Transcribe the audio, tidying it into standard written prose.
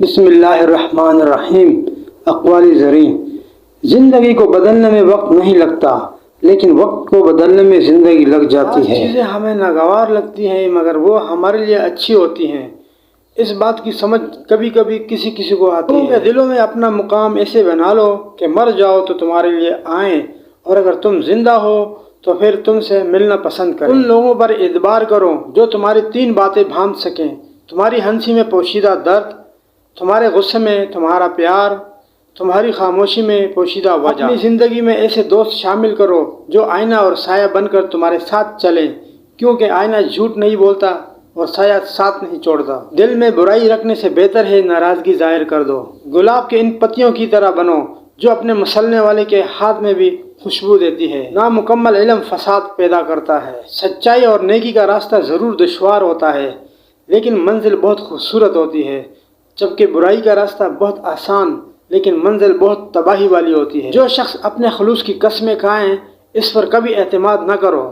بسم اللہ الرحمن الرحیم۔ اقوال زریں: زندگی کو بدلنے میں وقت نہیں لگتا، لیکن وقت کو بدلنے میں زندگی لگ جاتی ہے۔ چیزیں ہمیں ناگوار لگتی ہیں مگر وہ ہمارے لیے اچھی ہوتی ہیں، اس بات کی سمجھ کبھی کبھی کسی کسی کو آتی ہے۔ تم کے دلوں میں اپنا مقام ایسے بنا لو کہ مر جاؤ تو تمہارے لیے آئیں، اور اگر تم زندہ ہو تو پھر تم سے ملنا پسند کریں۔ ان لوگوں پر اعتبار کرو جو تمہاری تین باتیں بھانپ سکیں: تمہاری ہنسی میں پوشیدہ درد، تمہارے غصے میں تمہارا پیار، تمہاری خاموشی میں پوشیدہ وجہ۔ اپنی زندگی میں ایسے دوست شامل کرو جو آئینہ اور سایہ بن کر تمہارے ساتھ چلیں، کیونکہ آئینہ جھوٹ نہیں بولتا اور سایہ ساتھ نہیں چھوڑتا۔ دل میں برائی رکھنے سے بہتر ہے ناراضگی ظاہر کر دو۔ گلاب کے ان پتیوں کی طرح بنو جو اپنے مسلنے والے کے ہاتھ میں بھی خوشبو دیتی ہے۔ نامکمل علم فساد پیدا کرتا ہے۔ سچائی اور نیکی کا راستہ ضرور دشوار ہوتا ہے، لیکن منزل بہت خوبصورت ہوتی ہے، جبکہ برائی کا راستہ بہت آسان لیکن منزل بہت تباہی والی ہوتی ہے۔ جو شخص اپنے خلوص کی قسمیں کھائیں، اس پر کبھی اعتماد نہ کرو۔